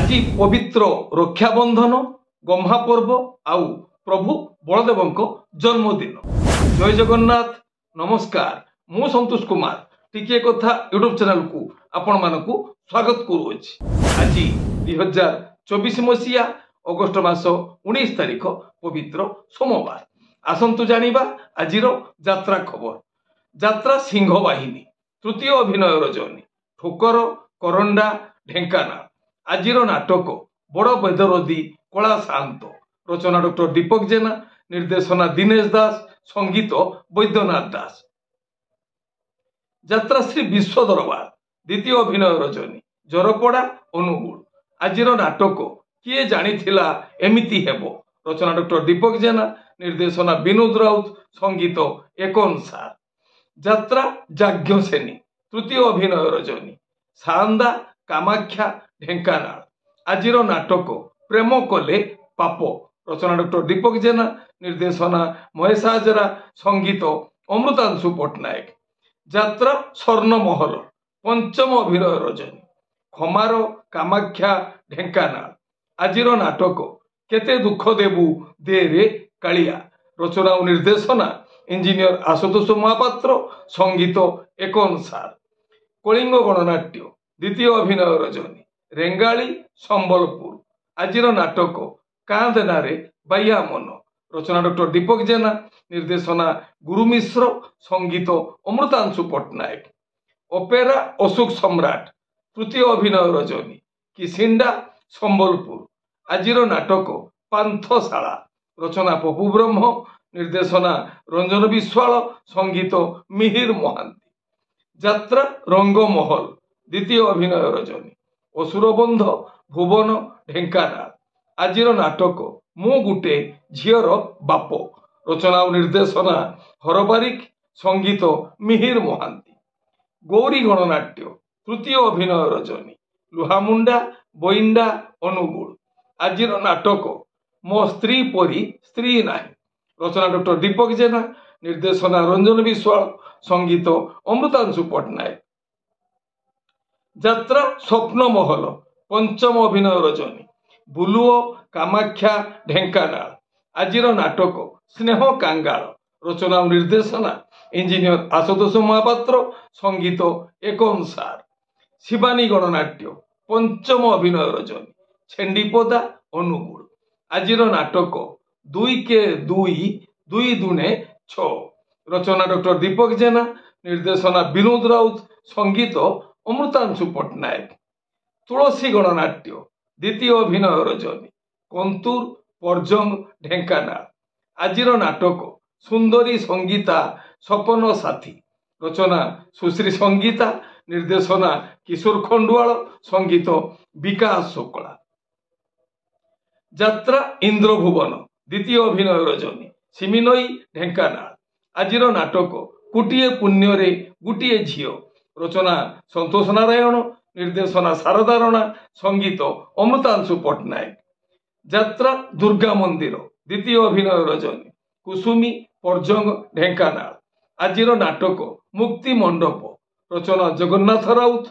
আজি पवित्र रक्षाबंधन गम्हा पर्व आउ प्रभु बलदेव जन्मदिन। जय जगन्नाथ नमस्कार। मु संतोष कुमार टिके कथा यूट्यूब चैनल को आपण मानकु स्वागत करुछि। आज 2024 मसीहा अगस्ट मास 19 तारिख पवित्र सोमवार। आसंतु जानिबा आजिर यात्रा खबर। यात्रा सिंह बाहिनी तृतीय अभिनय रजनी ठोकर करंडा ढेंकानाल। आजिर नाटक बड़ बेदरदी कला शांत। रचना डॉक्टर दीपक जेना, निर्देशना दिनेश दास, संगीत वैद्यनाथ दास। यात्रा श्री विश्व दरबार द्वितीय अभिनय रजनी जरपड़ा अनुगुल। आजिर नाटक किए जानिथिला एमिति हेबो। रचना डॉक्टर दीपक जेना, निर्देशना विनोद राउत, संगीत एकन सार। यात्रा जाज्ञ सेनी तृतीय अभिनय रजनी सांदा कामाख्या ढेंकानाल। आजिर नाटक प्रेम कले पाप। रचना डॉक्टर दीपक जेना, निर्देशना महेश हाजरा, संगीत अमृतांशु पट्टनायक। यात्रा स्वर्णमहल पंचम अभिनय रजनी खमार कामाख्या ढेंकानाल। आजिर नाटक केते दुख देबू दे रे कालिया। रचना और निर्देशना इंजीनियर आशुतोष महापात्र, संगीत एकन सार। कलिंग गणनाट्य द्वितीय अभिनय रजनी रेंगाली संबलपुर। आजिर नाटक कांदेनारे बाया मन। रचना डॉक्टर दीपक जेना, निर्देशना गुरु मिश्र, संगीत अमृतांशु पट्टनायक। ओपेरा अशोक सम्राट तृतीय अभिनय रजनी किसिंडा संबलपुर। आजिर नाटक पांथशाला। रचना पपु ब्रह्म, निर्देशना रंजन विश्वाल, संगीत मिहिर महांती। यात्रा रंगमहल द्वितीय अभिनय रजनी असुरबंध भुवन ढेंकानाल। आजिर नाटक मु गुटे झीर बाप। रचना और निर्देशना हरबारिक, संगीत मिहिर महांती। गौरी गणनाट्य तृतीय अभिनय रजनी लुहामुंडा बइंडा अनुगुल। आजिर नाटक मो स्त्री परी स्त्री नाही। रचना डॉक्टर दीपक जेना, निर्देशना रंजन विश्वाल, संगीत अमृतांशु पट्टनायक। यात्रा स्वप्नमहल पंचम अभिनय रजनी बुलुओ कामाख्या ढेंकानाल। आजिर नाटक स्नेह कांगाल। रचना और निर्देशना इंजीनियर आशुतोष महापात्र, संगीत एकन सार। शिवानी गणनाट्य पंचम अभिनय रजनी छेंडीपदा अनुगुल। आजिर नाटक 2 के 2 2 दूने 6। रचना डॉक्टर दीपक जेना, निर्देशना विनोद राउत, संगीत अमृतांशु पट्टनायक। तुलसी गणनाट्य द्वितीय अभिनय रजनी कंतूर परजंग ढेंकानाल। आजिर नाटक सुंदरी संगीता सपन साथी। रचना सुश्री संगीता, निर्देशना किशोर खंडुआल, संगीत विकास शुक्ला। यात्रा इंद्रभुवन द्वितीय अभिनय रजनी सिमिनई ढेंकानाल। आजिर नाटक कुटिए पुण्य गुटिए झील। रचना संतोष नारायण, निर्देशना शारदा राणा, संगीत अमृतांशु पट्टनायक। यात्रा दुर्गा मंदिर द्वितीय अभिनय रजनी कुसुमी परजंग ढेंकानाल। आजिर नाटक मुक्ति मंडप। रचना जगन्नाथ राउत,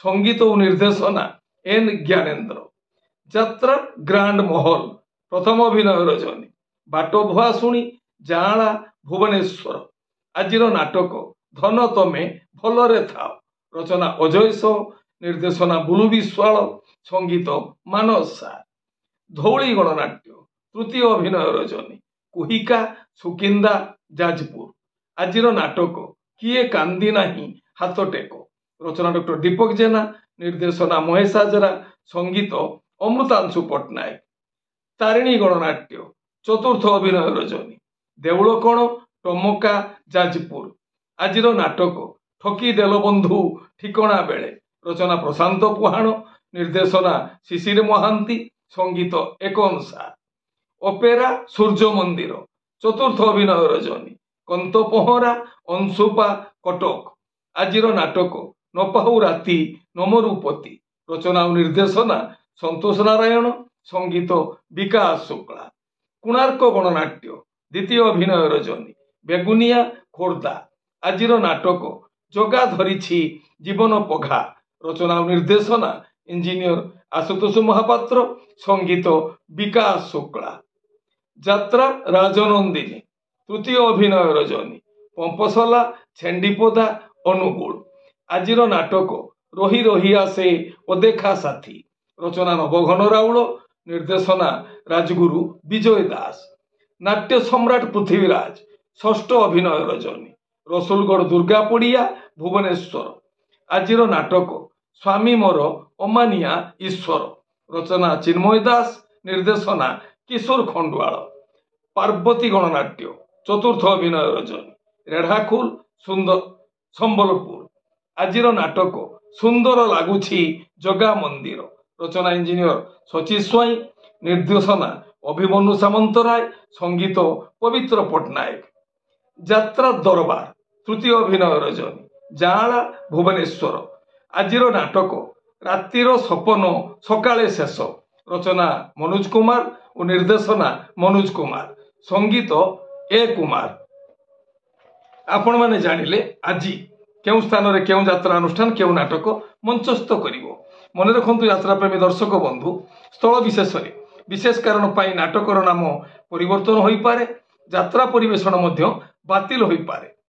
संगीत और निर्देशना एन ज्ञानेन्द्र। यात्रा ग्रांड महल प्रथम अभिनय रजनी बाट भुआशुणी जाला भुवनेश्वर। आजिर नाटक धन तमे भलरे थाओ। रचना अजय सो, निर्देशना बुलु विश्वाल, संगीत मानस सार। धौली गणनाट्य तृतीय अभिनय रजनी कुहिका सुकिंदा जाजपुर। आजिर नाटक किए कांदी नाही हाथ टेको। रचना डॉक्टर दीपक जेना, निर्देशना महेश हाजरा, संगीत अमृतांशु पट्टनायक। तारिणी गणनाट्य चतुर्थ अभिनय रजनी देउलकण टमका जाजपुर। आजिर नाटक ठकी देल बंधु ठिकणा बेले। रचना प्रशांत पुहाण, निर्देशना शिशिर महांती, संगीत एकन सार। ओपेरा सूर्य मंदिर चतुर्थ अभिनय रजनी कंतपहरा अंशुपा कटक। आजिर नाटक नपाहु राति नमरुपति। रचना और निर्देशना संतोष नारायण, संगीत विकास शुक्ला। कोणार्क गणनाट्य द्वितीय अभिनय रजनी बेगुनिया खोर्धा। आजिर नाटक जगा धरिछि जीवन पघा। रचना और निर्देशना इंजीनियर আশুতোষ মহাপাত্র, সঙ্গীত বিকাশ শুক্লা। যাত্রা রাজনন্দিনী, তৃতীয় অভিনয় রজনী, পম্পসলা, ଛେଣ୍ଡିପଦା, ଅନୁଗୁଳ। ଆଜିର ନାଟକ ରହି ରହି ଆସେ ଅଦେଖା ସାଥୀ, ରଚନା ନବଘନ ରାଉଳ, ନିର୍ଦ୍ଦେଶନା ରାଜଗୁରୁ ବିଜୟ ଦାସ। ନାଟ୍ୟ ସମ୍ରାଟ ପୃଥ୍ୱୀରାଜ, ଷଷ୍ଠ ଅଭିନୟ ରଜନୀ, ରସୁଲଗଡ଼ ଦୁର୍ଗା ପଡ଼ିଆ, ଭୁବନେଶ୍ୱର। ଆଜିର ନାଟକ ସ୍ୱାମୀ ମୋର ଅମାନିଆ ଈଶ୍ୱର, ରଚନା ଚିନ୍ମୟ ଦାସ, ନିର୍ଦ୍ଦେଶନା କିଶୋର ଖଣ୍ଡୁଆଳ। ପାର୍ବତୀ ଗଣନାଟ୍ୟ, ଚତୁର୍ଥ ଅଭିନୟ ରଜନୀ, ରେଢ଼ାଖୋଲ, ସମ୍ବଲପୁର। ଆଜିର ନାଟକ ସୁନ୍ଦର ଲାଗୁଛି ଜଗା ମନ୍ଦିର, ରଚନା ଇଞ୍ଜିନିୟର ଶଚୀ ସ୍ୱାଇଁ, ନିର୍ଦ୍ଦେଶନା ଅଭିମନ୍ୟୁ ସାମନ୍ତରାୟ, ସଙ୍ଗୀତ ପବିତ୍ର ପଟ୍ଟନାୟକ। ଯାତ୍ରା ଦରବାର, ତୃତୀୟ ଅଭିନୟ ରଜନୀ, ଯାଆଁଳା, ଭୁବନେଶ୍ୱର। ଆଜିର ନାଟକ ରାତିର ସପନ ସକାଳେ ଶେଷ, ରଚନା ମନୋଜ କୁମାର ଓ ନିର୍ଦ୍ଦେଶନା ମନୋଜ କୁମାର, ସଙ୍ଗୀତ ଏ କୁମାର। ଆପଣମାନେ ଜାଣିଲେ ଆଜି କେଉଁ ସ୍ଥାନରେ କେଉଁ ଯାତ୍ରା ଅନୁଷ୍ଠାନ କେଉଁ ନାଟକ ମଞ୍ଚସ୍ଥ କରିବ। ମନେ ରଖନ୍ତୁ ଯାତ୍ରାପ୍ରେମୀ ଦର୍ଶକ ବନ୍ଧୁ, ସ୍ଥଳ ବିଶେଷରେ ବିଶେଷ କାରଣ ପାଇଁ ନାଟକର ନାମ ପରିବର୍ତ୍ତନ ହୋଇପାରେ, ଯାତ୍ରା ପରିବେଷଣ ମଧ୍ୟ ବାତିଲ ହୋଇପାରେ।